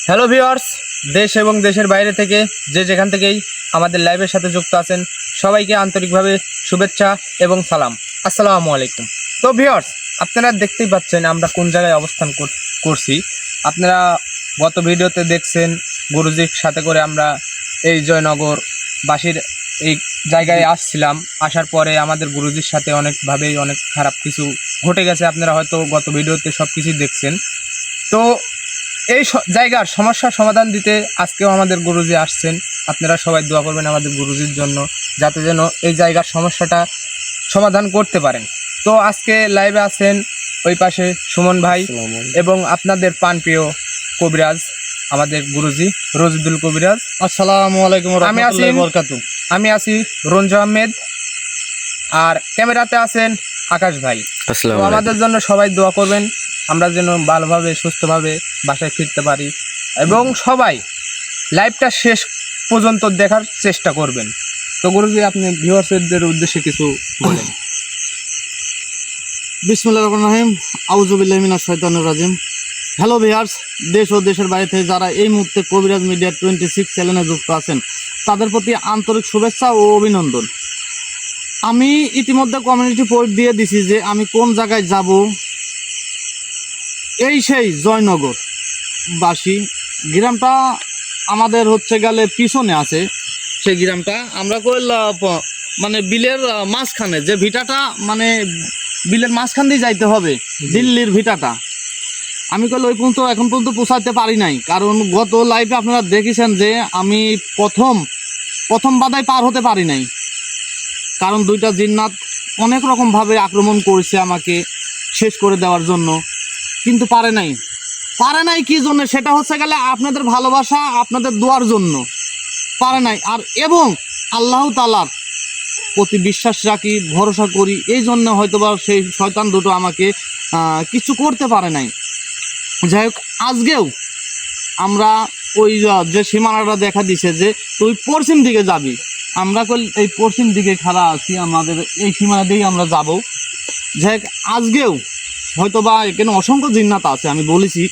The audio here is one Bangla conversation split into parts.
হ্যালো ভিউয়ার্স, দেশ এবং দেশের বাইরে থেকে যে যেখান থেকেই আমাদের লাইভের সাথে যুক্ত আছেন সবাইকে আন্তরিকভাবে শুভেচ্ছা এবং সালাম। আসসালামু আলাইকুম। তো ভিউয়ার্স, আপনারা দেখতেই পাচ্ছেন আমরা কোন জায়গায় অবস্থান করছি। আপনারা গত ভিডিওতে দেখছেন গুরুজির সাথে করে আমরা এই জয়নগরবাসীর এই জায়গায় আসছিলাম। আসার পরে আমাদের গুরুজির সাথে অনেকভাবেই অনেক খারাপ কিছু ঘটে গেছে। আপনারা হয়তো গত ভিডিওতে সব কিছুই দেখছেন। তো এই জায়গার সমস্যার সমাধান দিতে আজকেও আমাদের গুরুজি আসছেন। আপনারা সবাই দোয়া করবেন আমাদের গুরুজির জন্য, যাতে যেন এই জায়গার সমস্যাটা সমাধান করতে পারেন। তো আজকে লাইভে আছেন ওই পাশে সুমন ভাই এবং আপনাদের প্রাণপ্রিয় কবিরাজ আমাদের গুরুজি রজিদুল কবিরাজ। আসসালামু আলাইকুম রাহমাতুল্লাহি ওয়া বারাকাতুহু। আমি আছি রঞ্জু আহমেদ, আর ক্যামেরাতে আছেন আকাশ ভাই। তো আমাদের জন্য সবাই দোয়া করবেন, আমরা যেন ভালোভাবে সুস্থভাবে বাসায় ফিরতে পারি, এবং সবাই লাইভটা শেষ পর্যন্ত দেখার চেষ্টা করবেন। তো গুরুজি, আপনি ভিউয়ার্সদের উদ্দেশ্যে কিছু বলেন। বিসমিল্লাহির রহমানির রহিম। আউযু বিল্লাহি মিনাশ শাইতানির রাজিম। হ্যালো ভিউয়ার্স, দেশ ও দেশের বাইরে থেকে যারা এই মুহূর্তে কবিরাজ মিডিয়া 26 চ্যানেলে যুক্ত আছেন তাদের প্রতি আন্তরিক শুভেচ্ছা ও অভিনন্দন। আমি ইতিমধ্যে কমিউনিটি পোস্ট দিয়ে দিছি যে আমি কোন জায়গায় যাব। এই সেই জয়নগর বাসী গ্রামটা আমাদের হচ্ছে গেলে পিছনে আছে। সেই গ্রামটা আমরা মানে বিলের মাঝখানে যে ভিটাটা, মানে বিলের মাঝখান দিয়ে যাইতে হবে দিল্লির ভিটাটা। আমি কইলে ওই পর্যন্ত এখন পর্যন্ত পৌঁছাতে পারি নাই, কারণ গত লাইভে আপনারা দেখেছেন যে আমি প্রথম বাধায় পার হতে পারি নাই, কারণ দুইটা জিন্নাত অনেক রকমভাবে আক্রমণ করেছে আমাকে শেষ করে দেওয়ার জন্য, কিন্তু পারে নাই কি জন্য, সেটা হচ্ছে গেলে আপনাদের ভালোবাসা, আপনাদের দোয়ার জন্য পারে নাই। আর এবং আল্লাহ তাআলার প্রতি বিশ্বাস রাখি, ভরসা করি, এই জন্য হয়তোবা সেই শয়তান দুটো আমাকে কিছু করতে পারে নাই। যাই হোক, আজকেও আমরা ওই যে সীমানাটা দেখা দিছে যে তুই পশ্চিম দিকে যাবি, আমরা এই পশ্চিম দিকে খাড়া আছি, আমাদের এই সীমানা দিকে আমরা যাব। যাই হোক, আজকেও হয়তোবা এখানে অসংখ্য জিন্নাত আছে। আমি বলেছি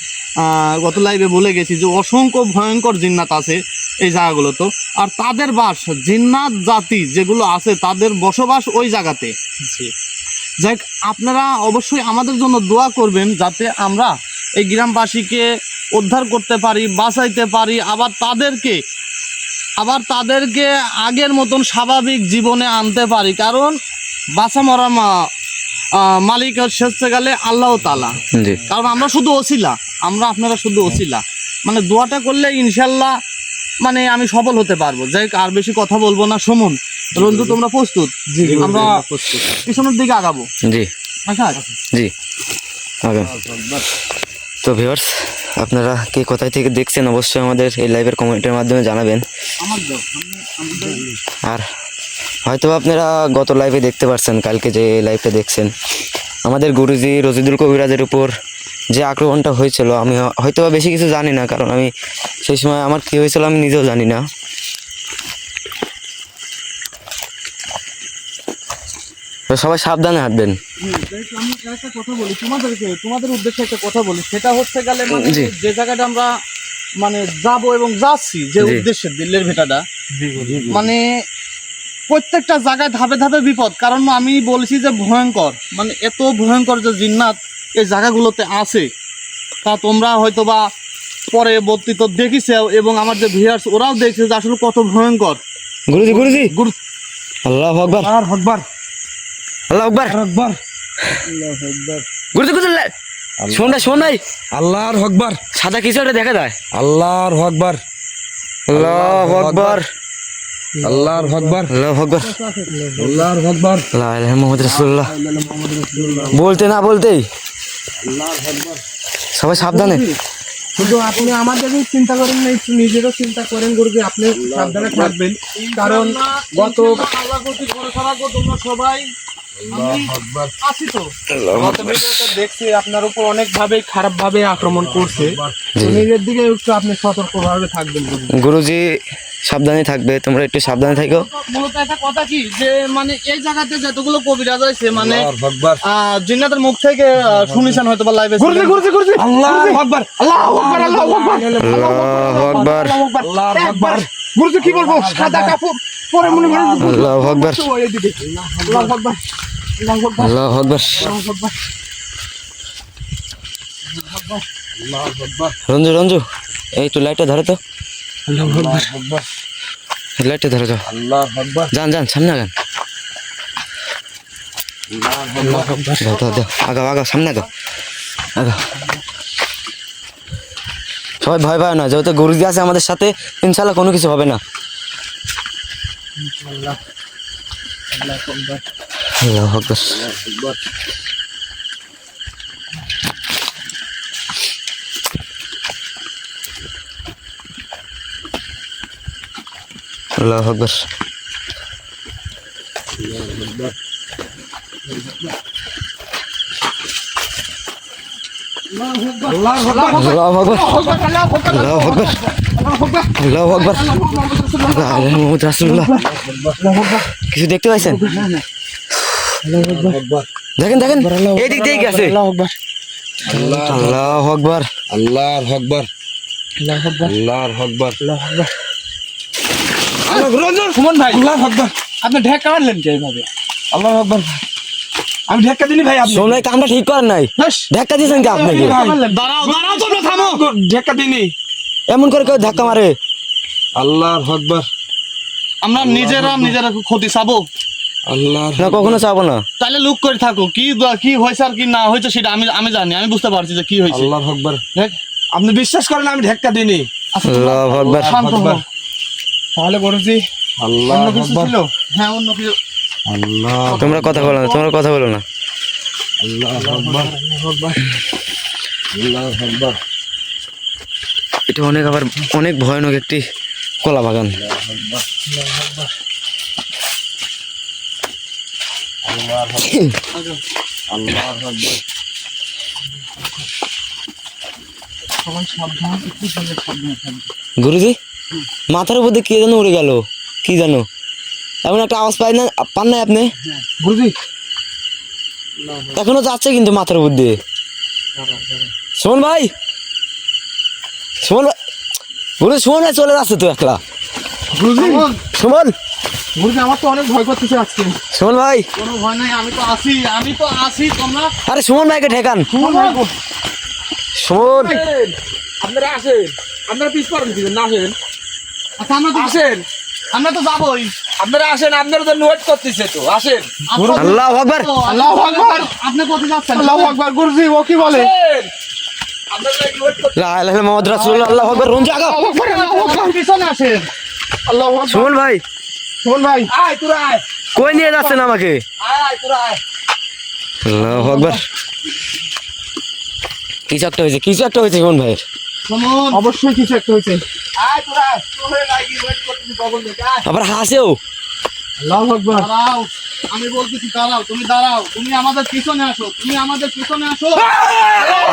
গত লাইভে বলে গেছি যে অসংখ্য ভয়ঙ্কর জিন্নাত আছে এই জায়গাগুলোতে, আর তাদের বাস জিন্নাত জাতি যেগুলো আছে তাদের বসবাস ওই জায়গাতে। যাই হোক, আপনারা অবশ্যই আমাদের জন্য দোয়া করবেন যাতে আমরা এই গ্রামবাসীকে উদ্ধার করতে পারি, বাঁচাইতে পারি, আবার তাদেরকে আগের মতন স্বাভাবিক জীবনে আনতে পারি। কারণ বাঁচা মরা মালিক হচ্ছে গেলে আল্লাহ তাআলা। কারণ আমরা শুধু ওসিলা, আপনারা শুধু ওসিলা, মানে দোয়াটা করলে ইনশাল্লাহ মানে আমি সফল হতে পারবো। যাই আর বেশি কথা বলবো না। সুমন, রঞ্জু, তোমরা প্রস্তুত? আমরা পিছনের দিকে আগাবো। জি তো ভিউয়ার্স, আপনারা কে কোথায় থেকে দেখছেন অবশ্যই আমাদের এই লাইভের কমেন্টের মাধ্যমে জানাবেন। আর হয়তো আপনারা গত লাইভে দেখতে পারছেন, কালকে যে লাইভটা দেখছেন আমাদের গুরুজি রজিদুল কবিরাজের উপর যে আক্রমণটা হয়েছিল, আমি হয়তো বেশি কিছু জানি না, কারণ আমি সেই সময় আমার কী হয়েছিল আমি নিজেও জানি না। সবাই সাবধানে হাঁটবেন। আমি একটা কথা বলি তোমাদের উদ্দেশ্যে একটা কথা বলি, সেটা হচ্ছে গেলে মানে যে জায়গাটা আমরা মানে যাব এবং যাচ্ছি যে উদ্দেশ্যে দিল্লির ভেটাটা, মানে প্রত্যেকটা জায়গায় ধাপে ধাপে বিপদ। কারণ আমি বলছি যে ভয়ঙ্কর, মানে এত ভয়ঙ্কর যে জিন্নাত এই জায়গাগুলোতে আছে, তা তোমরা হয়তোবা পরবর্তীত দেখিছে এবং আমার যে ভিউয়ার্স ওরাও দেখছে যে আসলে কত ভয়ঙ্কর। গুরুজি আল্লাহু আকবার, আল্লাহু আকবার, আল্লাহু আকবার, গুরুজি শোন নাই আল্লাহর আকবার, সাদা কিছু একটা দেখা যায়। আল্লাহর আকবার, আল্লাহু আকবার, আল্লাহর আকবার, আল্লাহু আকবার, আল্লাহর আকবার, লা ইলাহা মুহাম্মাদুর রাসূলুল্লাহ। বলতে না বলতেই সবাই সাবধানে। শুধু আপনি আমাদেরও চিন্তা করেন না, একটু নিজেরও চিন্তা করেন গুরুজি, আপনি সাবধানে থাকবেন। কারণ গত আল্লাহর প্রতি ভরসা রাখো তোমরা সবাই, আসি তো। গত ভিডিওতে দেখছি আপনার উপর অনেক ভাবে খারাপ ভাবে আক্রমণ করছে, তো নিজের দিকে একটু আপনি সতর্কভাবে থাকবেন গুরুজি। গুরুজি সাবধানে থাকবে, তোমরা একটু সাবধানে থাকো। মূলত একটা কথা কি যে মানে এই জায়গাতে যতগুলো কবিরাজ আছে মানে আল্লাহু আকবার জিন্নাতের মুখ থেকে শুনেছেন হয়তো বা লাইভে গুরুজি গুরুজি গুরুজি আল্লাহু আকবার আল্লাহু আকবার আল্লাহু আকবার আল্লাহু আকবার আল্লাহু আকবার গুরুজি কি বলবো, সাদা কাপড় পরে মনে করেন আল্লাহু আকবার এদিকে আল্লাহু আকবার আল্লাহু আকবার আল্লাহু আকবার। রঞ্জু রঞ্জু এই একটু লাইটটা ধরো তো, আল্লাহু আকবার লাইটটা ধরো তো, আল্লাহু আকবার যান যান সামনে আগান, দাও দাও দাও, আগাও আগাও সামনে আগাও আগাও। সবাই ভয় পায় না, যেহেতু গুরুজি আছে আমাদের সাথে, ইনশাল্লাহ কোনো কিছু হবে না। আল্লাহু আকবার আল্লাহু আকবার আল্লাহু আকবার আল্লাহু আকবার আল্লাহু আকবার মুহাম্মদ রাসূলুল্লাহ। কিছু দেখতে পাইছেন? দেখেন দেখেন এই দিক দিয়ে গেছে। আল্লাহু আকবার আল্লাহু আকবার আল্লাহু আকবার সুমন ভাই আল্লাহু আকবার আপনি ঢেকা মারলেন কি এইভাবে? আল্লাহু আকবার আমি ধাক্কা দিনি ভাই, আপনি সোনাই কামটা ঠিক করেন নাই, ধাক্কা দিয়েছেন কি আপনাকে? দাঁড়াও দাঁড়াও তোমরা থামো। ধাক্কা দিনি। এমন করে কেউ ধাক্কা মারে? আল্লাহু আকবার আমরা নিজেরা ক্ষতি চাবো আল্লাহ না, কখনো চাবো না। তাহলে লুক করে থাকো কি কি হয়েছে আর কি না হয়েছে সেটা আমি জানি, আমি বুঝতে পারছি যে কি হয়েছে। আল্লাহু আকবার আপনি বিশ্বাস করেন আমি ধাক্কা দিনি। আল্লাহু আকবার শান্ত হও। তাহলে গুরুজি আল্লাহু অন্য কিছু আকবার ছিল? হ্যাঁ অন্য কিছু আল্লাহ তোমরা কথা বলো না, তোমরা কথা বলো না। আল্লাহু আকবার আল্লাহু আকবার এটা অনেক আবার অনেক ভয়ানক একটি কলা বাগান। আল্লাহু আকবার গুরুজি মাথার উপর দিয়ে কে যেন উড়ে গেল, কি জানো এমন একটা আওয়াজ পান নাই আপনি? গুরুজি এখনো যাচ্ছে কিন্তু মাথার উপর দিয়ে। সুমন ভাই, সুমন ভাই, গুরু সুমন ভাই চলে যাচ্ছে তো একলা। গুরুজি সুমন, গুরুজি আমার তো অনেক ভয় করতেছে আজকে। সুমন ভাই, কোনো ভয় নাই, আমি তো আছি তোমরা আরে সুমন ভাইকে ঠেকান। সুমন ভাই সুমন আপনারা আসেন, আপনারা পিস করেন কি না? আসেন আচ্ছা আমরা তো আসেন আমরা তো যাবোই। আপনারা আসেন, আপনারা তো ওয়েট করতেছে তো আসেন। আচ্ছা, আল্লাহু আকবার আল্লাহু আকবার। আপনি কোথায় যাচ্ছেন? আল্লাহু আকবার গুরুজি ও কি বলে? আপনারা ওয়েট করতে লা ইলাহা ইল্লাল্লাহ মুহাম্মাদুর রাসূলুল্লাহ। আল্লাহু আকবার রুন জাগা। পিছনে আসেন। আল্লাহু আকবার। সুমন ভাই সুমন ভাই আয় তোরা আয়, কই নিয়ে যাচ্ছেন আমাকে? আয় তোরা আয়। আল্লাহু আকবার। কিছু একটা হয়েছে সুমন ভাইয়ের। শুনুন অবশ্যই কিছু একটা হয়েছে। আয় তোরা আয়, তোরা লাগি ওয়েট করতেছি কখন থেকে। আয় আবার হাসেও। আল্লাহু আকবার। দাঁড়াও, আমি বলতেছি দাঁড়াও, তুমি দাঁড়াও, তুমি আমাদের পিছনে আসো,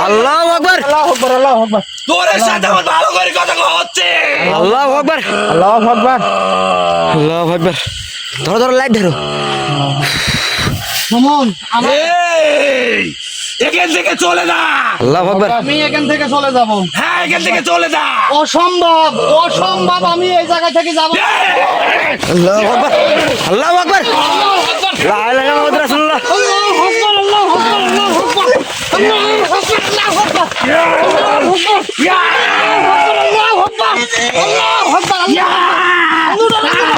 আল্লাহু আকবার আল্লাহু আকবার। আল্লাহু আকবার। তোর সাথে আমার ভালো করে কথা হচ্ছে। আল্লাহু আকবার আল্লাহু আকবার। আল্লাহু আকবার। ধরো ধরো লাইট ধরো। শুনুন এই এখান থেকে চলে যা। আল্লাহু আকবার। আমি এখান থেকে চলে যাব। হ্যাঁ এখান থেকে চলে যা। অসম্ভব আমি এই জায়গা থেকে যাব। আল্লাহু আকবার। আল্লাহু আকবার। লা ইলাহা ইল্লাল্লাহ মুহাম্মাদুর রাসূলুল্লাহ।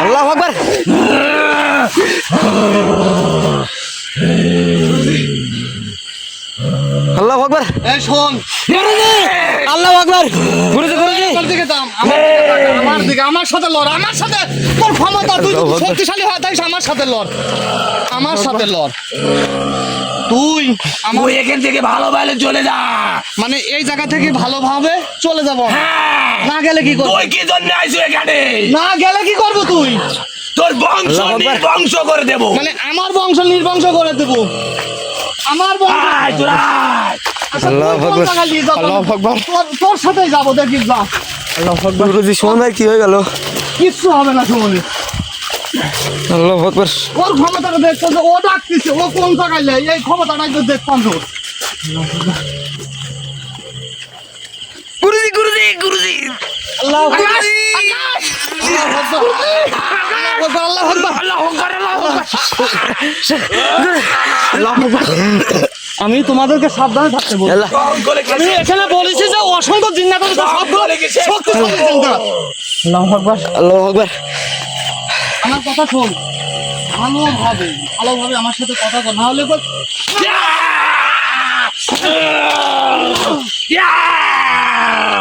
আল্লাহু আকবার। আল্লাহু আকবার। এই শোন, আল্লাহু আকবার। গুরুজি তোর দিকে দাম, আমার দিকে, আমার সাথে লড়, আমার সাথে তোর ক্ষমতা, তুই যদি শক্তিশালী হয় তাই আমার সাথে লড়, তুই তুই এখান থেকে ভালোভাবে চলে যা। মানে এই জায়গা থেকে ভালোভাবে চলে যাব। হ্যাঁ না গেলে কি করবি? তুই কি জন্য আইছো এখানে? না গেলে কি করবো তুই? তোর বংশ নির্বংশ করে দেব। মানে আমার বংশ নির্বংশ করে দেব। আমার বংশ আয় তোরা আয়। আচ্ছা, আল্লাহু তুই কোন আকবার। জায়গায় নিয়ে যাবো? আল্লাহু আকবার। তোর সাথেই যাবো, দেখিস যা। গুরুজি সুমন ভাই কি হয়ে গেল? কিচ্ছু হবে না সুমনি। আল্লাহু আকবার। ওর ক্ষমতাটা দেখতে হবে, ও ডাকতেছে, ও কোন জায়গায় নেই, এই ক্ষমতাটাই তো দেখতাম তোর। গুরুজি গুরুজি গুরুজি আল্লাহু আকবার। আল্লাহু আকবার। আল্লাহু আকবার। আল্লাহু আকবার। আমি তোমাদেরকে সাবধানে থাকতে বলি। আল্লাহ আমি এখানে বলেছি যে অসংখ্য জিন্নাত আছে, সবগুলো শক্তিশালী জিন্নাত। আল্লাহু আকবার। আল্লাহু আকবার। আমার কথা শোন, ভালোভাবে আমার সাথে কথা বল, না হলে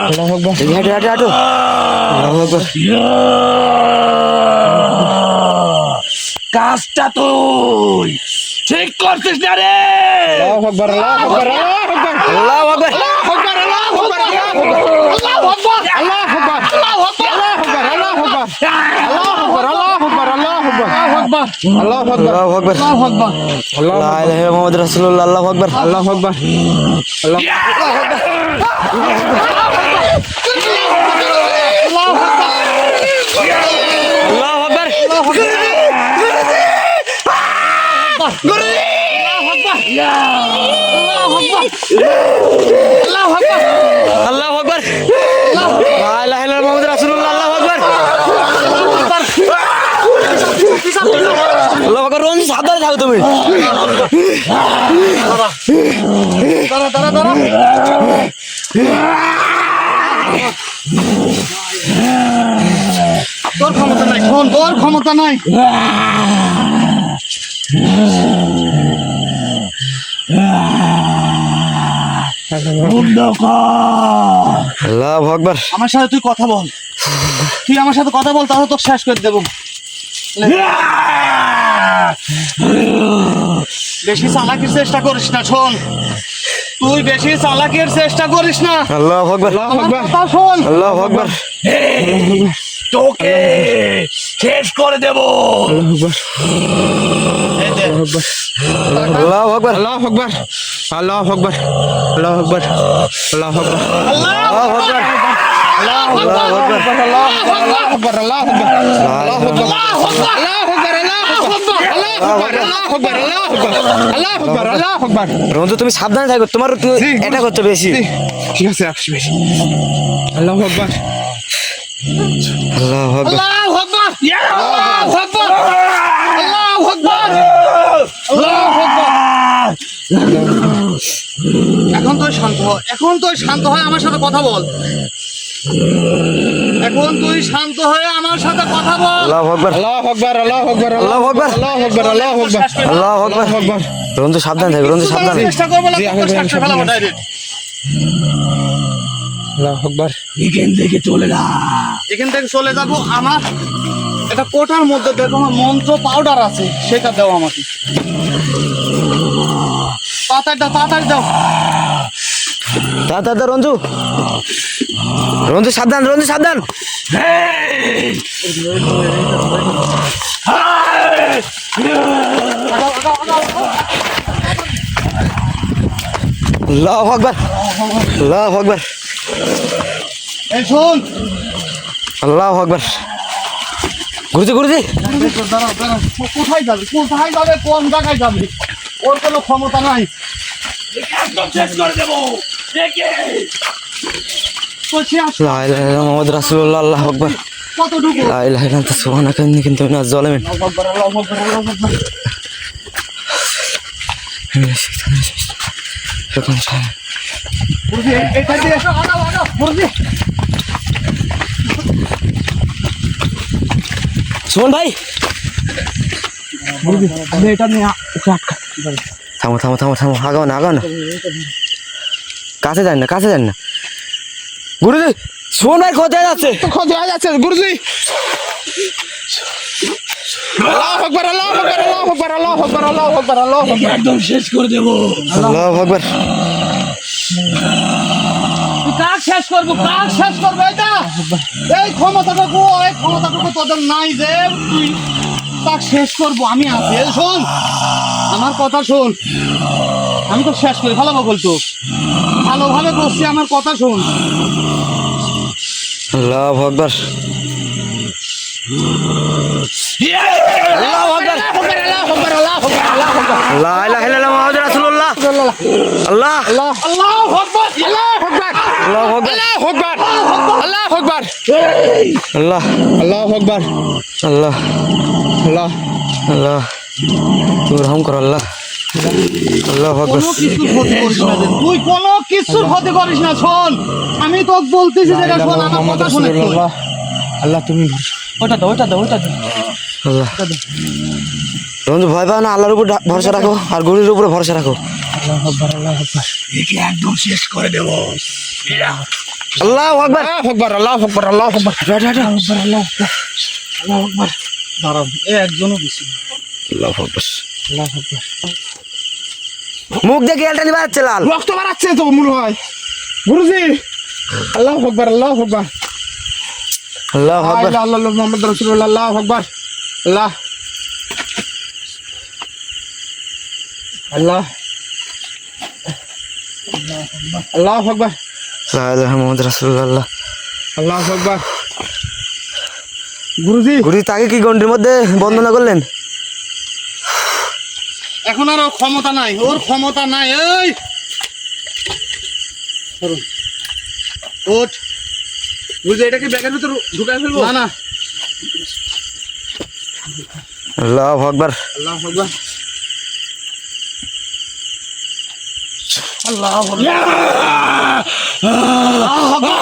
আল্লাহু আকবার। এই হাঁটো হাঁটো হাঁটো। আল্লাহু আকবার। কাজটা তুই ঠিক করছিস না রে। আল্লাহু আকবার। আল্লাহু আকবার। আল্লাহু আকবার। আল্লাহু আকবার। আল্লাহু আকবার। আল্লাহু আকবার। আল্লাহু আকবার। আল্লাহু আকবার। আল্লাহু আকবার। আল্লাহু আকবার। আল্লাহু আকবার। আল্লাহু আকবার। আল্লাহু আকবার। আল্লাহু আকবার। আল্লাহু লা ইলাহা ইল্লাল্লাহ মুহাম্মাদুর রাসূলুল্লাহ। আল্লাহু আকবার। আল্লাহু আকবার। আল্লাহু আকবার। আল্লাহু আকবার। লা ইলাহা ইল্লাল্লাহ মুহাম্মাদুর রাসূলুল্লাহ। আল্লাহু আকবার। আল্লাহু আকবার। রঞ্জি সাবধানে থাকো তুমি। দাঁড়া। তোর ক্ষমতা নাই, শোন, তোর ক্ষমতা নাই। আল্লাহু আকবার। আমার সাথে তুই কথা বল, তুই আমার সাথে কথা বল, তাহলে তোকে শেষ করে দেবো। বেশি চালাকির চেষ্টা করিস না, শোন, তুই বেশি চালাকির চেষ্টা করিস না। আল্লাহু আকবার। আমার কথা শোন। আল্লাহু আকবার। তোকে শেষ করে দেব। এই দে। আল্লাহু আকবার। আল্লাহু আকবার। আল্লাহু আকবার। আল্লাহু আকবার। আল্লাহু আকবার। আল্লাহু আকবার। আল্লাহু আকবার। আল্লাহু আকবার। আল্লাহু আকবার। আল্লাহু আকবার। আল্লাহু আকবার। আল্লাহু আকবার। আল্লাহু আকবার। আল্লাহু আকবার। রঞ্জু তুমি সাবধানে থাকো, তোমার এটা করতে বেশি। ঠিক আছে, একশো বেশি। আল্লাহু আকবার। আল্লাহু আকবার। আল্লাহু আকবার। আল্লাহু আকবার। আল্লাহু আকবার। আল্লাহু আকবার। এখন তুই শান্ত হ, এখন তুই শান্ত হয়ে আমার সাথে কথা বল। এখন তুই শান্ত হয়ে আমার সাথে কথা বল। আল্লাহু আকবার। আল্লাহু আকবার। আল্লাহু আকবার। আল্লাহু আকবার। আল্লাহু আকবার। আল্লাহু আকবার। আল্লাহু আকবার। আল্লাহু আকবার। রঞ্জু সাবধানে থাকো, রঞ্জু সাবধানে। চেষ্টা করবো না, জি, তোকে আমি শেষ করে ফেলাবো direct। আল্লাহু আকবার। এখান থেকে চলে যা। এখান থেকে চলে যাবো। আমার একটা কোটার মধ্যে দেখো আমার মন্ত্র পাউডার আছে, সেটা দাও আমাকে। তাড়াতাড়ি দাও। তাড়াতাড়ি রঞ্জু। রঞ্জু সাবধান, রঞ্জু সাবধান। আল্লাহু আকবার। আল্লাহু আকবার। এই শোন, আল্লাহু আকবার। গুরুজি গুরুজি দাঁড়াও। কোথায় যাবে, কোন জায়গায় যাবে? ওর কোনো ক্ষমতা নাই। একদম শেষ করে দেব। দেখে বলছি আস, লা ইলাহা ইল্লাল্লাহ মুহাম্মাদুর রাসূলুল্লাহ। আল্লাহু আকবার। কতটুকু? লা ইলাহা ইল্লা আনতা সুবহানাকা ইন্নী কুনতু মিনাজ জালিমিন। আল্লাহু আকবার, আল্লাহু আকবার, আল্লাহু আকবার। মুরগি, এটা দিয়ে এসো, আগাও, মুরগি। সুমন ভাই আমি এটা নিয়ে একটু আটকা। থামো থামো থামো থামো, আগাও না আগাও না, কাছে যান না, কাছে যান না। গুরুজি সুমন ভাই কোথায় যাচ্ছে? খোঁজ হয়ে যাচ্ছে গুরুজি। আল্লাহু আকবার। আল্লাহু আকবার। আল্লাহু আকবার। আল্লাহু আকবার। আল্লাহু আকবার। আল্লাহু আকবার। একদম শেষ করে দেব। আল্লাহু আকবার। তুই কার শেষ করবো এটা এই ক্ষমতাটুকু তোদের নাই যে তুই তা শেষ করবো আমি আছি। এই শোন আমার কথা শোন, আমি তো শেষ করি ভালো বলতো ভালোভাবে বসছি, আমার কথা শোন। আল্লাহু আকবার। লা ইলাহা ইল্লাল্লাহ মুহাম্মাদুর রাসূলুল্লাহ। আল্লাহ আল্লাহু আকবার, আল্লাহু আকবার, আল্লাহু আকবার, আল্লাহু আকবার, আল্লাহু আকবার, আল্লাহ আল্লাহু আকবার, আল্লাহ আল্লাহ। আল্লাহ তুমি রহম করো আল্লাহ। আল্লাহু আকবার। কোনো কিছুর ক্ষতি করিস না রে। তুই কোনো কিছুর ক্ষতি করিস না। শোন আমি তো বলতেছি যে শোন আমার কথা শুনে তুই। আল্লাহ তুমি ওটা দাও আল্লাহ রঞ্জু ভয় পাও না, আল্লাহর উপর ভরসা রাখো আর গরুর উপরে ভরসা রাখো। আল্লাহু আকবার, আল্লাহু আকবার, একে একদম শেষ করে দেব। আল্লাহু আকবার। আল্লাহু আকবার, আল্লাহু আকবার, আল্লাহু আকবার, আল্লাহু আকবার। দাঁড়াও এ একজনও দিছি। আল্লাহু আকবার। আল্লাহু আকবার। মুখ দিয়ে গেলটা নিবা যাচ্ছে লাল। রক্ত বাড়াচ্ছে তো মনে হয় গুরুজি। আল্লাহু আকবার, আল্লাহু আকবার, আল্লাহু আকবার। আল্লাহ মুহাম্মদ রাসূলুল্লাহ। আল্লাহু আকবার, আল্লাহ আল্লাহ আল্লাহু আকবার, লা ইলাহা মুহাম্মাদুর রাসূলুল্লাহ। আল্লাহু আকবার। গুরুজি গুরু তাকে কি গন্ডির মধ্যে বন্দনা করলেন? এখন আর ওর ক্ষমতা নাই, ওর ক্ষমতা নাই। এই ওঠ। গুরুজি এটাকে ব্যাগের ভিতর ঢুকায় ফেলবো? না না আল্লাহু আকবার। আল্লাহু আকবার, আল্লাহু আকবার,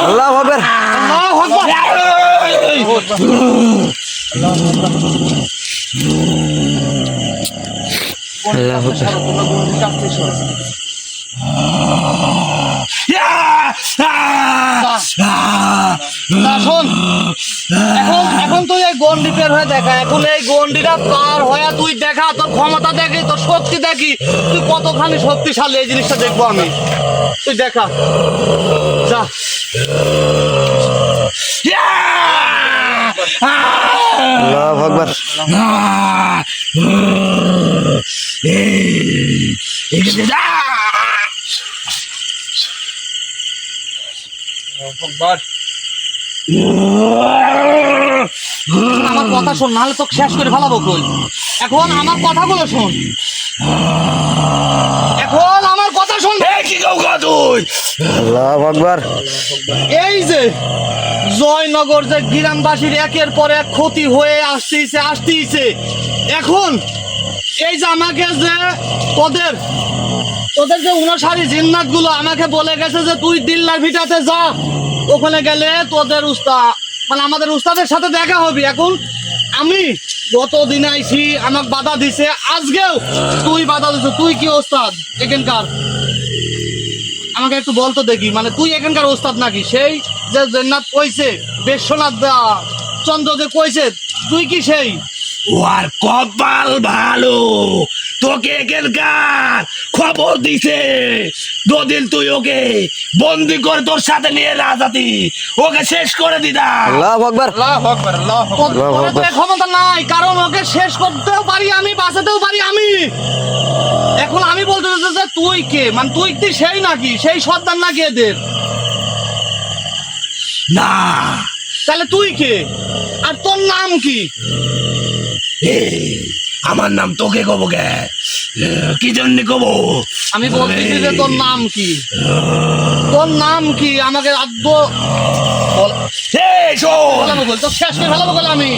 আল্লাহু আকবার। আল্লাহু আকবার। আল্লাহু আকবার। তোমরা বন্ধুর কাছ থেকে সরো। না শোন, এখন তুই এই গন্ডি পের হয়ে দেখা। এখন এই গন্ডিটা পার হয়ে তুই দেখা, তোর ক্ষমতা দেখি, তোর শক্তি দেখি, তুই কতখানি শক্তিশালী এই জিনিসটা দেখবো আমি। তুই দেখা যা। আল্লাহু আকবার। আমার কথা শোন, নাহলে তোকে শেষ করে ফেলাবো কই। এখন আমার কথাগুলো শোন, এখন আমার কথা শোন। কি গৌগা তুই? আল্লাহু আকবার। এই যে জয়নগর যে গ্রামবাসীর একের পর এক ক্ষতি হয়ে আসতেইছে এখন এই যে আমাকে যে তোদের যে অনুসারী জিন্নাত গুলো আমাকে বলে গেছে যে তুই দিল্লার ভিটাতে যা, ওখানে গেলে তোদের উস্তাদ মানে আমাদের উস্তাদের সাথে দেখা হবে। এখন আমি গতদিন আইছি, আমাকে বাধা দিছে, আজকেও তুই বাধা দিছ। তুই কি ওস্তাদ এখানকার? আমাকে একটু বলতো দেখি, মানে তুই এখানকার ওস্তাদ নাকি? সেই যে জন্নাত কইছে, বেশ্বনাথ চন্দ্র যে কইছে, তুই কি সেই? ওর কপাল ভালো, তোকে এখানকার খবর দিছে। দুদিন তুই ওকে বন্দি করে তোর সাথে নিয়ে রাজাতি ওকে শেষ করে দিতাম। আল্লাহু আকবার। আল্লাহু আকবার, আল্লাহু আকবার। তোর তো এই ক্ষমতা নাই, কারণ ওকে শেষ করতেও পারি আমি, বাঁচাতেও পারি আমি। এখন আমি বলতে চাচ্ছি যে তুই কে, মানে তুই কি সেই নাকি, সেই সর্দার নাকি এদের? না, তাহলে তুই কে আর তোর নাম কি? আমার নাম তোকে কব গে, কি জন্য কব? আমি বলতেছি যে তোর নাম কি, তোর নাম কি আমাকে আদ্য তোর শেষ করে ফেলাবো বলে আমি।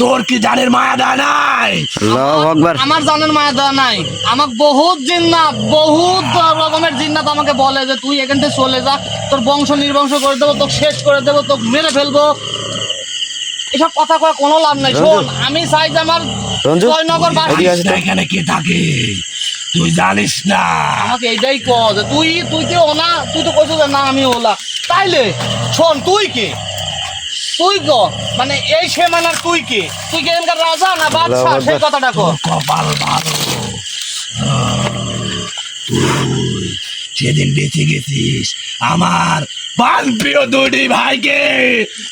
তোর কি জানের মায়া দেয় নাই? আল্লাহু আকবার। আমার জানের মায়া দেওয়া নাই। আমাকে বহুত জিন্নাত, বহুত রকমের জিন্নাত আমাকে বলে যে তুই এখান থেকে চলে যা, তোর বংশ নির্বংশ করে দেবো, তোকে শেষ করে দেবো, তোকে মেরে ফেলবো। এসব কথা কয়ে কোনো লাভ নাই। শোন, আমি চাই যে আমার জয়নগর বাসী এখানে কে থাকে তুই জানিস না? আমাকে এইটাই কর যে তুই তো ওনা, তুই তো কইছ যে না আমি ওলা। তাইলে শোন, তুই কে? তুই ক মানে এই সীমানার তুই কে? তুই কে এখানকার রাজা না বাদশাহ? সেই কথাটা কর। কপাল ভালো, তুই সেদিন বেঁচে গেছিস আমার প্রিয় দুটি ভাইকে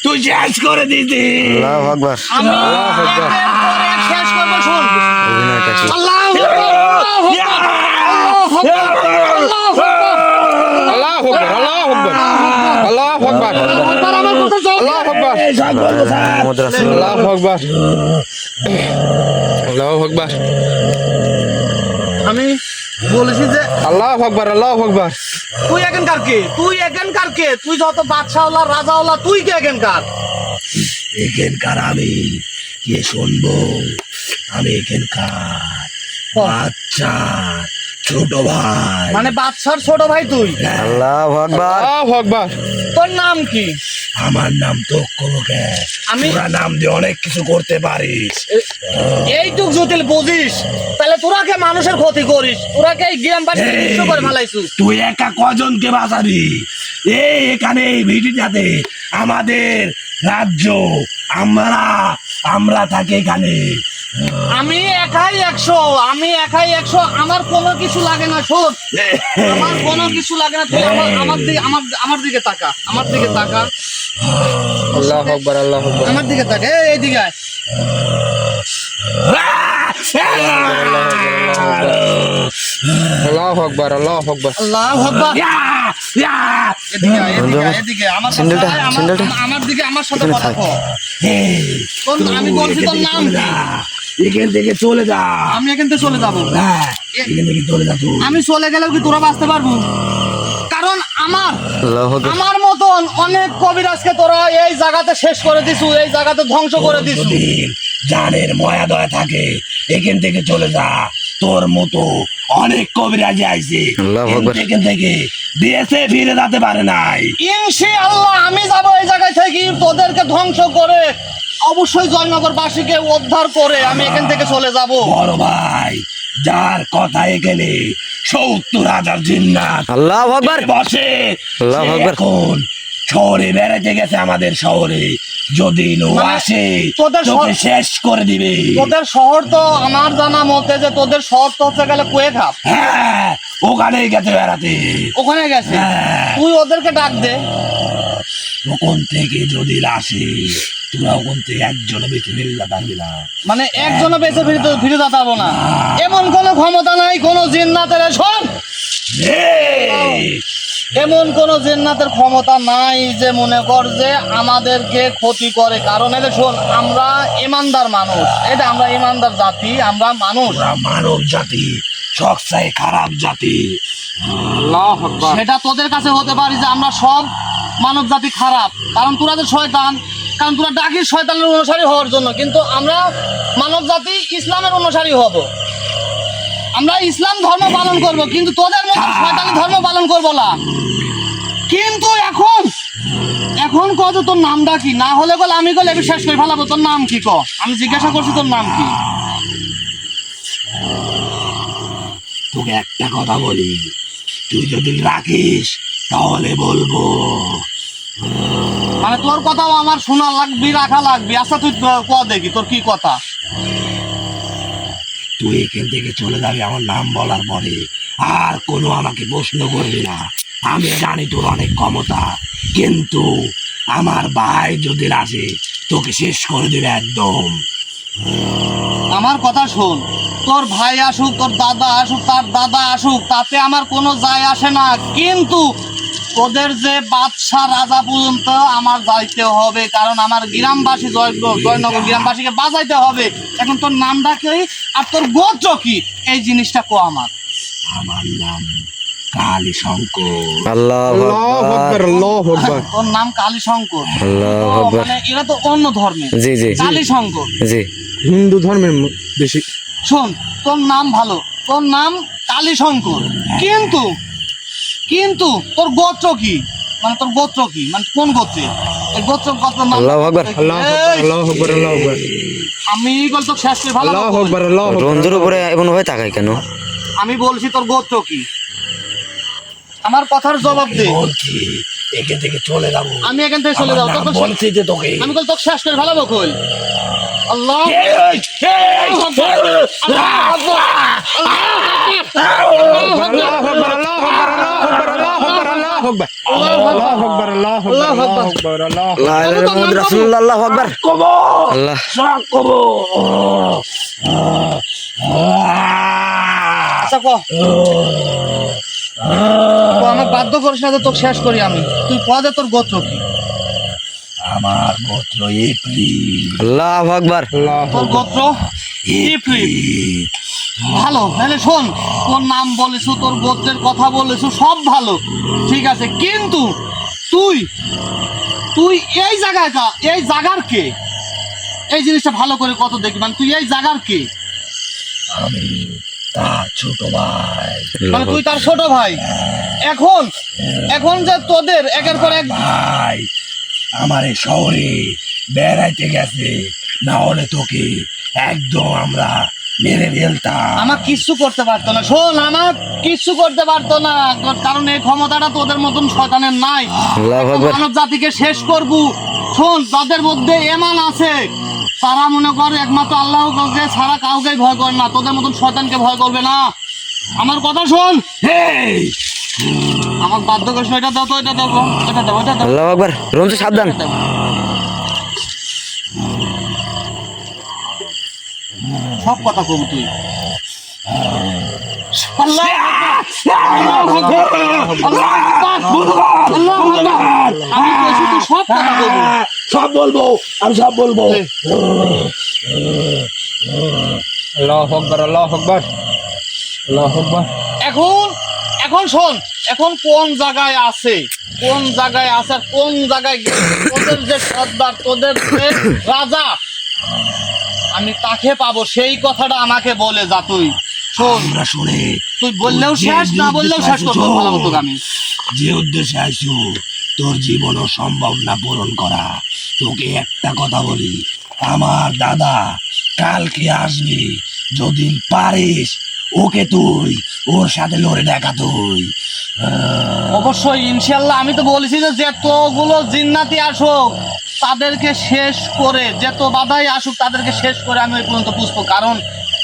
তুই শেষ করে দিতি। আল্লাহু আকবার। আমি আল্লাহু আকবার। একের পর এক শেষ করবো, শোন। অভিনয়টা কি? আল্লাহু আকবার, আল্লাহু আকবার, আল্লাহু আকবার, আল্লাহু আকবার, আল্লাহু আকবার, একবার আমার কথা শোন। আল্লাহু আকবার, এই সব বলবো স্যার। মুহাম্মদ রাসূলুল্লাহ। আল্লাহু আকবার, আল্লাহু আকবার, আমি বলেছি যে আল্লাহু আকবার, আল্লাহু আকবার। তুই এখানকার কে? তুই এখানকার কে? তুই যত বাদশাহওয়ালা রাজাওয়ালা, তুই কে এখানকার? এখানকার আমি কে শুনবো? আমি এখানকার বাচ্চা ছোট ভাই। মানে বাদশার ছোট ভাই তুই? আল্লাহু আকবার। আল্লাহু আকবার। তোর নাম কি? আমার নাম তো কবকে। আমি- তোরা নাম দিয়ে অনেক কিছু করতে পারিস। এইটুক জটিল বুঝিস, তাহলে তোরা কে মানুষের ক্ষতি করিস? তোরা কে এই গ্রামবাসী নিঃস্ব করে ফেলাইছু? তুই একা কজনকে বাঁচাবি? এখানে এই ভিডিওটাতে আমাদের রাজ্য, আমরা থাকি এখানে। আমি একাই 100, আমি একাই 100, আমার কোনো কিছু লাগে না। শোন, আমার কোনো কিছু লাগে না। তুই আমার দিকে তাকা, আমার দিকে তাকা, আল্লাহু আকবার, আল্লাহু আকবার। আমার দিকে তাকা, এইদিকে আয়। আল্লাহু আকবার, আল্লাহু আকবার। আল্লাহু আকবার। এদিকে আয়, এদিকে আয়, এদিকে আয়। আমার কাছে স্যান্ডেলটা, আয়, স্যান্ডেলটা। আমার দিকে, আমার সাথে এখানে কথা থাক। কও। আমি বলছি তোর নাম কি? এখান থেকে চলে যা। আমি এখান থেকে চলে যাবো। হ্যাঁ, এখান থেকে চলে যা তুই। আমি চলে গেলেও কি তোরা বাঁচতে পারবো? কারণ আল্লাহু আকবার। আমার মতন অনেক কবিরাজকে তোরা এই জায়গাতে শেষ করে দিছু, এই জায়গাতে ধ্বংস করে দিছু। যদি জানের ময়া দয়া থাকে এখান থেকে চলে যা। তোর মতো অনেক কবিরাজি আইছে, আল্লাহু আকবার। এখান থেকে দেশে ফিরে যেতে পারে নাই। ইনশাআল্লাহ আমি যাব এই জায়গায় থেকে, তোদেরকে ধ্বংস করে অবশ্যই জয়নগরবাসীকে উদ্ধার করে আমি এখান থেকে চলে যাব। বড় ভাই, যার কথা এখানে 70,000 জিন্নাত আল্লাহু আকবার। বসে, আল্লাহু সে আকবার। এখন শহরে বেড়াতে গেছে আমাদের শহরে। যদি নো মানে আসে তোদের তোকে শেষ করে দিবে। তোদের শহর তো আমার জানা মতে যে তোদের শহর তো হচ্ছে গেলে কুয়েঘাট, হ্যাঁ, ওখানেই গেছে বেড়াতে। ওখানে গেছে। হ্যাঁ। তুই ওদেরকে ডাক দে। ওখান থেকে যদি আসে তোরা ওখান থেকে একজন বেঁচে ফিরলা পারবি না। মানে একজনও বেঁচে ফিরে যেতে পারবো না, এমন কোনো ক্ষমতা নাই কোনো জিন্নাতের। শোন, এই, এমন কোন জিন্নাতের ক্ষমতা নাই যে মনে কর যে আমাদেরকে ক্ষতি করে। কারণ এটা শোন, আমরা ইমানদার মানুষ, এটা আমরা ইমানদার জাতি, আমরা মানুষ। ওরা মানব জাতি সবচেয়ে খারাপ জাতি। আল্লাহু আকবার। সেটা তোদের কাছে হতে পারে যে আমরা সব মানব জাতি খারাপ, কারণ তোরা যে শয়তান, কারণ তোরা ডাকিস শয়তানের অনুসারী হওয়ার জন্য, কিন্তু আমরা মানব জাতি ইসলামের অনুসারী হব। আমরা ইসলাম ধর্ম পালন করব, কিন্তু তোদের মতো শয়তানি ধর্ম পালন করব না। কিন্তু এখন কত তোর নামটা কি? না হলে বল আমি বলে শেষ করে ফেলাবো। তোর নাম কি ক? আমি জিজ্ঞাসা করছি তোর নাম কি? তোকে একটা কথা বলি, তুই যদি রাখিস তাহলে বলবো। মানে তোর কথাও আমার শোনা লাগবি, রাখা লাগবি। আচ্ছা তুই ক দেখি তোর কি কথা। তুই এখান থেকে চলে যাবি আমার নাম বলার পরে, আর কোনো আমাকে প্রশ্ন করবি না। আমি জানি তোর অনেক ক্ষমতা, কিন্তু আমার ভাই যদি আসে তোকে শেষ করে দেবে একদম। আমার কথা শোন, তোর ভাই আসুক, তোর দাদা আসুক, তার দাদা আসুক, তাতে আমার কোনো যায় আসে না, কিন্তু তোদের যে বাদশা রাজা পর্যন্ত আমার যাইতে হবে, কারণ আমার গ্রামবাসী জয়নগর গ্রামবাসীকে বাজাইতে হবে। এখন তোর নামটা কি আর তোর গোত্র কি, এই জিনিসটা কো আমার। আমার নাম কালী শঙ্কর। আল্লাহু আল্লাহু আকবার, আকবার। আল্লাহু আকবার। তোর নাম কালী শঙ্কর। আল্লাহু তো আকবার। মানে এরা তো অন্য ধর্মে। জি জি কালী শঙ্কর। জি। হিন্দু ধর্মের বেশি। শোন, তোর নাম ভালো, তোর নাম কালী শঙ্কর, কিন্তু তোর গোত্র কি? মানে তোর গোত্র কি? মানে কোন গোত্রে? এই গোত্র নাম আল্লাহু আকবার। আল্লাহু আকবার, এই, আল্লাহু আকবার, আল্লাহু আকবার। আমি গল্প শেষ করে ভালো আল্লাহু আকবার, আল্লাহু আকবার। রঞ্জুর উপরে এমন ভাবে তাকাই কেন? আমি বলছি তোর গোত্র কি? আমার কথার জবাব দে। বলছি এখান থেকে চলে যাবো। আমি এখান থেকে চলে আমার যাবো। নাম বলছি যে তোকে। আমি বল তোকে শেষ করে ভালো কই। আল্লাহ এই, এই, আল্লাহু আকবার, আল্লাহু আকবার, আল্লাহু আকবার, আল্লাহু আকবার, আল্লাহু আকবার, আল্লাহু আকবার। আল্লাহু আকবার, আল্লাহু আকবার, আল্লাহু আকবার, আল্লাহু আকবার। লা ইলাহা ইল্লাল্লাহ মুহাম্মাদুর রাসূলুল্লাহ, আল্লাহু আকবার। কবর আল্লাহ সব কবর আচ্ছা ক আমার বাধ্য করিস না যে তোকে শেষ করি আমি। তুই পদে তোর গোত্র কি? আমার গোত্র এপ্রিল আল্লাহু আকবার। তোর গোত্র ইফরিত। ভালো, তাহলে শোন, তোর নাম বলেছো, তোর গোত্রের কথা বলেছো, সব ভালো, ঠিক আছে, কিন্তু তুই তুই এই জায়গায় এই জায়গার কে? এই জিনিসটা ভালো করে কত দেখবি, মানে তুই এই জায়গার কে? আমি তার ছোট ভাই। মানে তুই তার ছোট ভাই। এখন এখন যে তোদের একের পর এক ভাই আমার এই শহরে বেড়াইতে গেছে, না হলে তোকে একদম আমরা মেরে ফেলতাম। আমার কিচ্ছু করতে পারতো না। শোন, আমার কিচ্ছু করতে পারতো না, কারণ এই ক্ষমতাটা তোদের মতন শয়তানের নাই। আল্লাহু আকবার। মানব জাতিকে শেষ করব। শোন, যাদের মধ্যে ঈমান আছে তারা মনে করে একমাত্র আল্লাহকে ছাড়া কাউকে ভয় করে না, তোদের মতন শয়তানকে ভয় করবে না। আমার কথা শোন, এই আমার বাধ্য করিস না। এটা দাও তো, এটা দাও, এটা দাও, এটা দাও, আল্লাহু আকবার। রমজু সাবধান। এটা দাও। সব কথা কম তুই। আল্লাহ আমি বলছি তুই সব কথা বলবি। সব বলবো, আমি সব বলবো। আল্লাহু আকবার, আল্লাহু আকবার, আল্লাহু আকবার। এখন এখন শোন, এখন কোন জায়গায় আছে, কোন জায়গায় আছে, আর কোন জায়গায় গেছে, তোদের যে সর্দার, তোদের যে রাজা, আমি তাকে পাবো, সেই কথাটা আমাকে বলে যা। তুই শোন, আমরা শুনে তুই বললেও শেষ, না বললেও শেষ করতে ভালো মতো আমি। যে উদ্দেশ্যে আইসু তোর জীবনও সম্ভব না পূরণ করা। তোকে একটা কথা বলি, আমার দাদা কালকে আসবি, যদি পারিস ওকে তুই ওর সাথে লড়ে দেখা তুই। অবশ্যই ইনশাল্লাহ। আমি তো বলেছি যে যতগুলো জিন্নাতি আসুক তাদেরকে শেষ করে, যত বাধাই আসুক তাদেরকে শেষ করে আমি ওই পর্যন্ত পুষবো। কারণ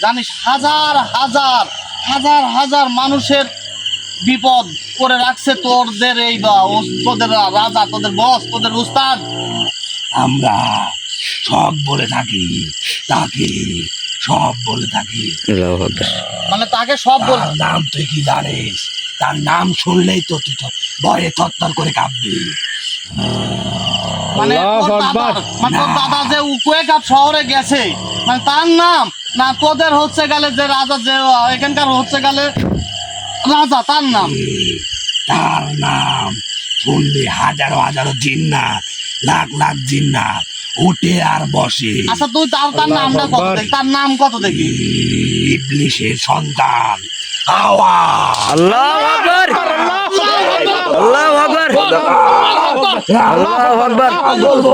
জানিস, হাজার হাজার হাজার হাজার মানুষের বিপদ করে রাখছে তোদের এই তোদের রাজা, তোদের বস, তোদের উস্তাদ। আমরা সব বলে থাকি তাকে, সব বলে থাকি। আল্লাহু আকবার। মানে তাকে সব বল। তার নাম তুই কি জানিস? তার নাম শুনলেই তো তুই তো ভয়ে থরথর করে কাঁপবি। মানে আল্লাহু তোর আকবার। দাদা, মানে তোর দাদা যে কুয়েকাপ শহরে গেছে, মানে তার নাম, না তোদের হচ্ছে গেলে যে রাজা, যে এখানকার হচ্ছে গেলে রাজা, তার নাম? তার নাম শুনলে হাজারো হাজারো জিন্নাত, লাখ লাখ জিন্নাত উঠে আর বসে। আচ্ছা তুই তার নামটা কত দেখি, তার নাম কত দেখি? ইবলিশের সন্তান আওয়াজ। আল্লাহু আকবার। আল্লাহু আকবার। আল্লাহু আকবার। বলবো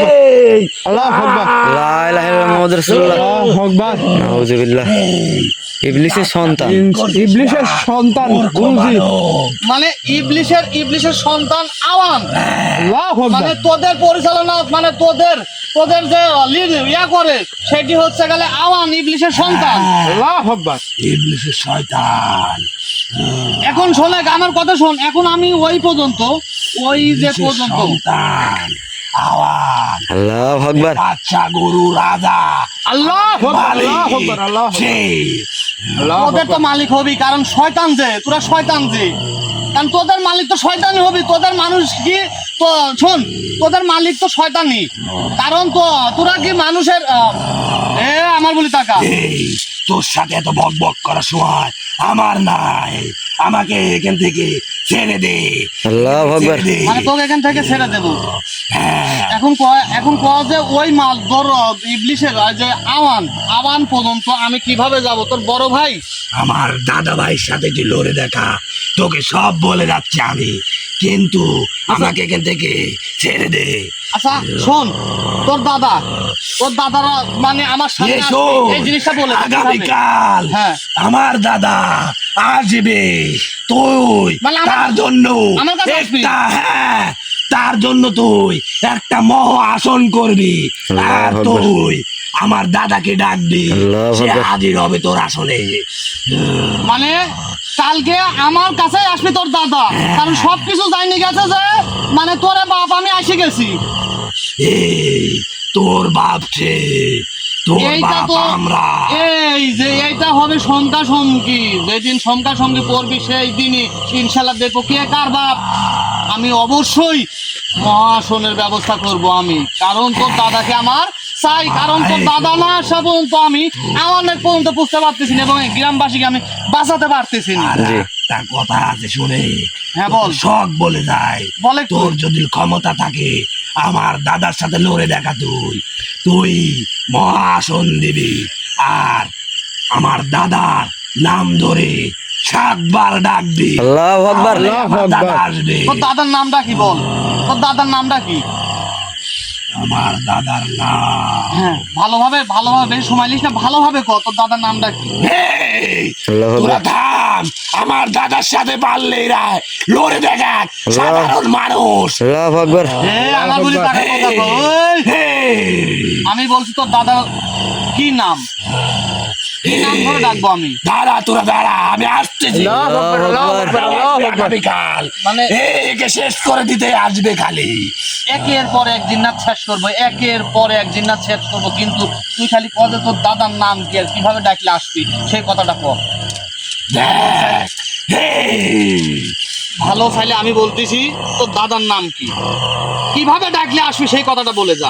এই, আল্লাহু আকবার, লা ইলাহা ইল্লাল্লাহ মুহাম্মাদুর রাসূলুল্লাহ। আল্লাহু আকবার। নাউযুবিল্লাহ। এই, ইবলিসের সন্তান। ইবলিশের সন্তান গুরুজি। মানে ইবলিশের সন্তান আওয়ান। আল্লাহু মানে আকবার, তোদের পরিচালনা, মানে তোদের যে লিড ইয়া করে, সেটি হচ্ছে গেলে আওয়ান, ইবলিশের সন্তান। আল্লাহু আকবার। ইবলিশের শয়তান। এখন শোনে আমার কথা শোন, এখন আমি ওই পর্যন্ত, ওই যে ইবলিশের পর্যন্ত সন্তান আওয়াজ। আল্লাহু আকবার। বাচ্চা গরু রাজা আল্লাহু আকবার, মালিক, আল্লাহু আকবার, আল্লাহু আকবার। সে আল্লাহু তোদের তো আকবার। মালিক হবি, কারণ শয়তান যে, তোরা শয়তান যে, কারণ তোদের মালিক তো শয়তানই হবি। তোদের মানুষ কি, তো শোন, তোদের মালিক তো শয়তানই, কারণ তো তোরা কি মানুষের আমার বলি টাকা। এই তোর সাথে এত বক বক করার সময় আমার নাই, আমাকে এখান থেকে ছেড়ে দে। আল্লাহু আকবার। ছেড়ে দে। মানে তোকে এখান থেকে ছেড়ে দেবো। হ্যাঁ, এখন কয় যে ওই মাল ধর ইবলিশের যে আওয়ান পর্যন্ত আমি কিভাবে যাব? তোর বড় ভাই, আমার দাদা ভাইয়ের সাথে তুই লড়ে দেখা, তোকে সব বলে যাচ্ছে আমি, কিন্তু আমাকে এখান থেকে ছেড়ে দে। আচ্ছা শোন, তোর দাদারা মানে আমার সামনে এসো, আসবে, এই জিনিসটা বলে দে, আগামীকাল হ্যাঁ। আমার দাদা আসবে, তুই মানে আমার- তার জন্য আমার কাছে আসবি? একটা, হ্যাঁ, তার জন্য তুই একটা মহ আসন করবি, আল্লাহু আর আকবার। তুই আমার দাদাকে ডাকবি, আল্লাহু সে আকবার। হাজির হবে তোর আসনে। মানে কালকে আমার কাছে আসবি তোর দাদা, কারণ সবকিছু জানি গেছে যে মানে তোরে বাপ আমি এসে গেছি। এই তোর বাপকে, তোর এইটা বাপ তো আমরা। এই যে এইটা হবে সমকা সমকি, যেদিন সমকা সমকি পড়বি সেই দিনই ইনশাল্লাহ দেখবো কে কার বাপ। আমি অবশ্যই মহাসনের ব্যবস্থা করব আমি, কারণ তোর দাদাকে আমার চাই, কারণ তোর দাদা না আসা পর্যন্ত আমি আমার পর্যন্ত বুঝতে পারতেছি না এবং এই গ্রামবাসীকে আমি বাঁচাতে পারতেছি না। আর একটা কথা আছে শুনে, হ্যাঁ বল। শখ বলে যায়, বল একটু। তোর যদি ক্ষমতা থাকে আমার দাদার সাথে লড়ে দেখা, তুই মহাসন দিবি আর আমার দাদার নাম ধরে 7 বার ডাকবি। আল্লাহু আকবার। তাহলে আমার দাদা আসবে। তোর দাদার নামটা কি বল, তোর দাদার নামটা কি? আমার দাদার নাম, হ্যাঁ ভালোভাবে বেশি সময় লিস না, ভালোভাবে কর তোর দাদার নামটা কি। এই, আল্লাহু তোরা আকবার। থাম, আমার দাদার সাথে পারলেই রায় লড়ে দেখা, সাধারণ মানুষ। আল্লাহু আকবার। আমার বলি তাকে কথা কও, ওই। আমি বলছি তোর দাদা কি নাম, কি নাম ধরে ডাকবো আমি? দাঁড়া, তোরা দাঁড়া, আমি আসতেছি। আগামীকাল মানে- একে শেষ করে দিতে আসবে খালি। একের পর এক জিন্নাত শেষ করবো, একের পর এক জিন্নাত শেষ করবো, কিন্তু তুই খালি কবে তোর দাদার নাম কি আর কিভাবে ডাকলে আসবি সেই কথাটা কর। দেখ, এই, ভালো চাইলে আমি বলতেছি তোর দাদার নাম কি, কিভাবে ডাকলে আসবি সেই কথাটা বলে যা।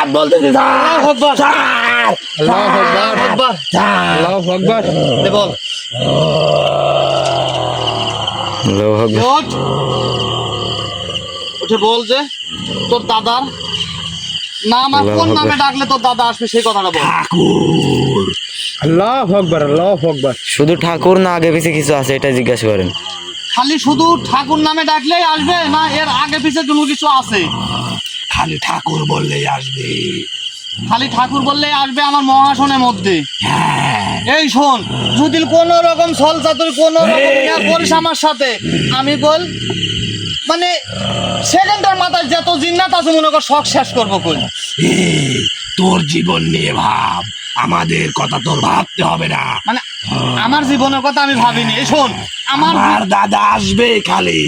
আমি বলতেছি আল্লাহু আকবার। আল্লাহু আকবার। দে বল। আল্লাহু আকবার। ওঠ। উঠে বল যে তোর দাদার নাম আর কোন নামে ডাকলে তোর দাদা আসবে সেই কথাটা বল। ঠাকুর, আল্লাহু আকবার। আল্লাহু আকবার। শুধু ঠাকুর না আগে পিছে কিছু আছে এটা জিজ্ঞাসা করেন। খালি শুধু ঠাকুর নামে ডাকলেই আসবে না এর আগে পিছে কোনো কিছু আছে? খালি ঠাকুর বললেই আসবে। খালি ঠাকুর বললেই আসবে আমার মহাসনের মধ্যে। এই শোন, যদি কোনো রকম ছলচাতুরি কোনো রকম ইয়া করিস আমার সাথে, আমি বল মানে সেকেন্ডের মাথায় যত জিন্নাত আছে মনে কর সব শেষ করবো কই। এই, তোর জীবন নিয়ে ভাব, আমাদের কথা তোর ভাবতে হবে না। মানে আমার জীবনের কথা আমি ভাবিনি। এই শোন, আমার আমার দাদা আসবে খালি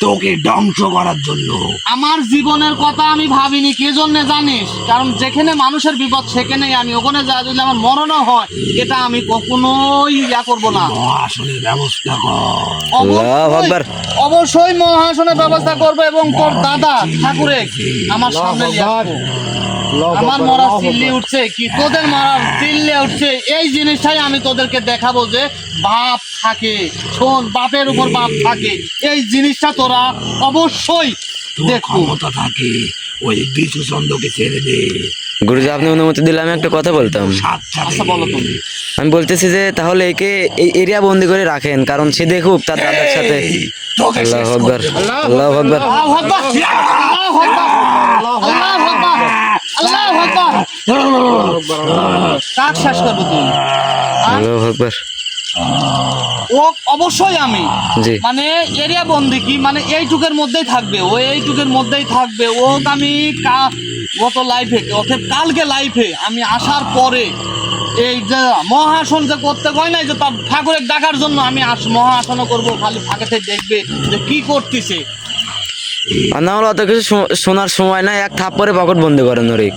তোকে ধ্বংস করার জন্য। আমার জীবনের কথা আমি ভাবিনি, কে জন্য জানিস? কারণ যেখানে মানুষের বিপদ সেখানেই আমি ওখানে যা, যদি আমার মরণও হয় এটা আমি কখনোই ইয়া করবো না। মহাসনের ব্যবস্থা কর। আল্লাহু আকবার। অবশ্যই মহাসনের ব্যবস্থা করবো এবং তোর দাদা ঠাকুরে আমার সামনে নিয়ে আসবো। আমার মরা চিল্লি উঠছে কি তোদের মরার চিল্লে উঠছে, এই জিনিসটাই আমি তোদেরকে দেখাবো যে বাপ থাকে। শোন, বাপের উপর বাপ থাকে, এই জিনিসটা তোরা অবশ্যই তোর দেখবো। ক্ষমতা থাকে ওই বিশু চন্দ্রকে ছেড়ে দে। গুরুজি আপনি অনুমতি দিলে আমি একটা কথা বলতাম। আচ্ছা বলো তুমি। আমি বলতেছি যে তাহলে একে এই এরিয়া বন্দি করে রাখেন, কারণ সে দেখুক তার দাদার সাথে। তোকে শেষ আল্লাহু আকবার। করতে বলবো। আল্লাহু আকবার। আল্লাহু আকবার, আল্লাহু আকবার, আল্লাহু আকবার, আল্লাহু আকবার। কাক শেষ করবো তুই? আল্লাহু আকবার। ও অবশ্যই আমি জি। মানে এরিয়া বন্দি কি মানে এইটুকের মধ্যেই থাকবে, ও এইটুকের মধ্যেই থাকবে। ও আমি গত লাইফে অর্থাৎ কালকে লাইফে আমি আসার পরে এই যে মহাসন যে করতে হয় নাই যে তার ঠাকুরের ডাকার জন্য আমি মহাসনও করবো, খালি ফাঁকে থেকে দেখবে যে কি করতেছে। আর না হলে অত কিছু শোনার সময় নাই, এক থাপ্পড়ে পকেট বন্ধ করেন ওরে,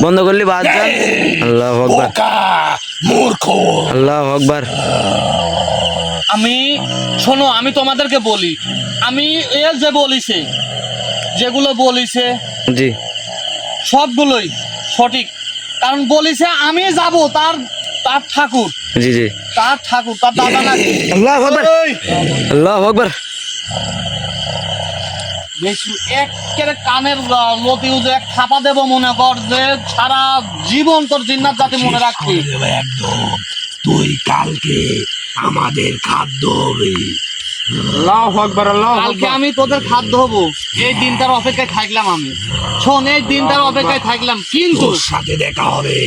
বন্ধ করলে বাদ যান। আল্লাহু আকবার। বোকা, মূর্খ। আল্লাহু আকবার। আমি শোনো, আমি তোমাদেরকে বলি, আমি এর যে বলিছে যেগুলো বলিছে জি সবগুলোই সঠিক, কারণ বলিছে আমি যাব তার তার ঠাকুর, জি জি। তার ঠাকুর তার দাদা নাকি। আল্লাহু আকবার। ওই, আল্লাহু আকবার। বেশি একেবারে কানের লতি উজে এক থাপা দেবো মনে কর যে সারা জীবন তোর জিন্নাত জাতি মনে রাখবি। করে দেবো একদম। তুই কালকে আমাদের খাদ্য হবে। আল্লাহু আকবার, আল্লাহু কালকে আকবার। আমি তোদের খাদ্য হবো, এই দিনটার অপেক্ষায় থাকলাম আমি। শোন, এই দিনটার অপেক্ষায় থাকলাম, কিন্তু তোর সাথে দেখা হবে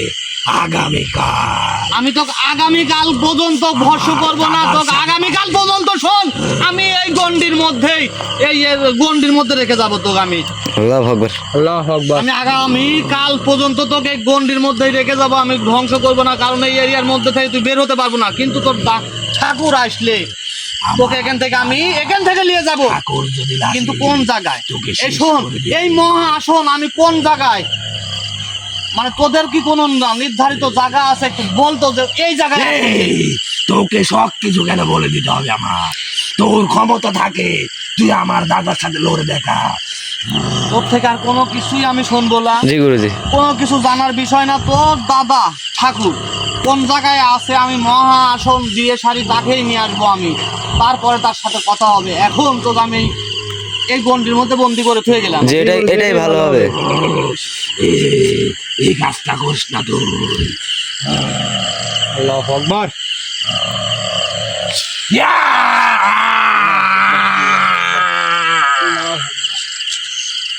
আগামীকাল। আমি তোকে আগামীকাল পর্যন্ত ভরসা করবো না। তোকে আগামীকাল পর্যন্ত শোন, আমি এই গন্ডির মধ্যেই, এই গন্ডির মধ্যে রেখে যাবো তোকে আমি। আল্লাহু আকবার। আল্লাহু আকবার। আমি আগামীকাল পর্যন্ত তোকে এই গন্ডির মধ্যেই রেখে যাবো, আমি ধ্বংস করবো না, কারণ এই এরিয়ার মধ্যে থেকে তুই বের হতে পারবো না। কিন্তু তোর ঠাকুর আসলে তোকে এখান থেকে নিয়ে যাবো। ঠাকুর যদি লাগে, কিন্তু কোন জায়গায়? তোকে এই শেষ শোন, করে দেব। এই মহা আসন আমি কোন জায়গায়, মানে তোদের কি কোনো নির্ধারিত জায়গা আছে? একটু বলতো যে এই জায়গায়। এই, তোকে সব কিছু কেন বলে দিতে হবে? আমার তোর ক্ষমতা থাকে, তুই আমার দাদার সাথে লড়ে দেখা। তোর থেকে আর কোনো কিছুই আমি শুনবো না, জি গুরুজি। কোনো কিছু জানার বিষয় না। তোর দাদা ঠাকুর কোন জায়গায় আছে, আমি মহা আসন দিয়ে সারি তাকেই নিয়ে আসবো আমি, তারপরে তার সাথে কথা হবে। এখন তো আমি এই গন্ডির মধ্যে বন্দি করে থুয়ে গেলাম। যে এটাই ভালো হবে। এই কাজটা করিস না তুই। আল্লাহু আকবার। ইয়া!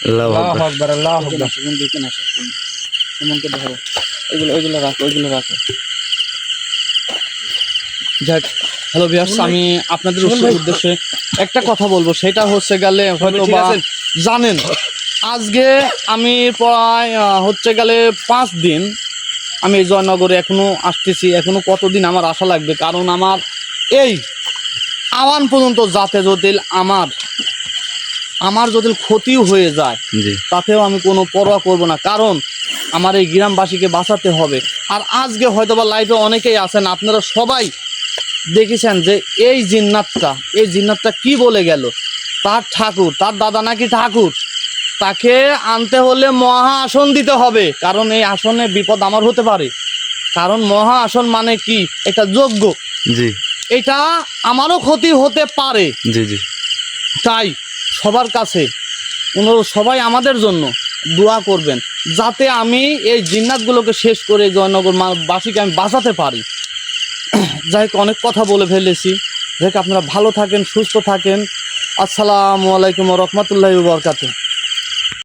আল্লাহু আল্লাহু আকবার। আকবার, আল্লাহু আকবার। ওইগুলো রাখো। যাক, হ্যালো ভিউয়ার্স, আমি আপনাদের উদ্দেশ্যে একটা কথা বলবো, সেটা হচ্ছে গেলে হয়তো ঠিক বা আছে। জানেন, আজকে আমি প্রায় হচ্ছে গেলে 5 দিন আমি এই জয়নগরে এখনো আসতেছি। এখনো কতদিন আমার আশা লাগবে, কারণ আমার এই আওয়ান পর্যন্ত যাতে যদি আমার যদি ক্ষতিও হয়ে যায়, জি তাতেও আমি কোনো পরোয়া করব না, কারণ আমার এই গ্রামবাসীকে বাঁচাতে হবে। আর আজকে হয়তো বা লাইভে অনেকেই আছেন, আপনারা সবাই দেখেছেন যে এই জিন্নাতটা কি বলে গেল, তার ঠাকুর, তার দাদা নাকি ঠাকুর, তাকে আনতে হলে মহা আসন দিতে হবে, কারণ এই আসনে বিপদ আমার হতে পারে। কারণ মহা আসন মানে কি, এটা যজ্ঞ, জি এটা আমারও ক্ষতি হতে পারে। জি জি তাই সবার কাছে অনুরোধ, সবাই আমাদের জন্য দোয়া করবেন, যাতে আমি এই জিন্নাতগুলোকে শেষ করে জয়নগর বাসীকে আমি বাঁচাতে পারি। যাই হোক, অনেক কথা বলে ফেলেছি। যাই হোক, আপনারা ভালো থাকেন, সুস্থ থাকেন। আসসালামু আলাইকুম ওয়া রাহমাতুল্লাহি ওয়া বারাকাতুহু।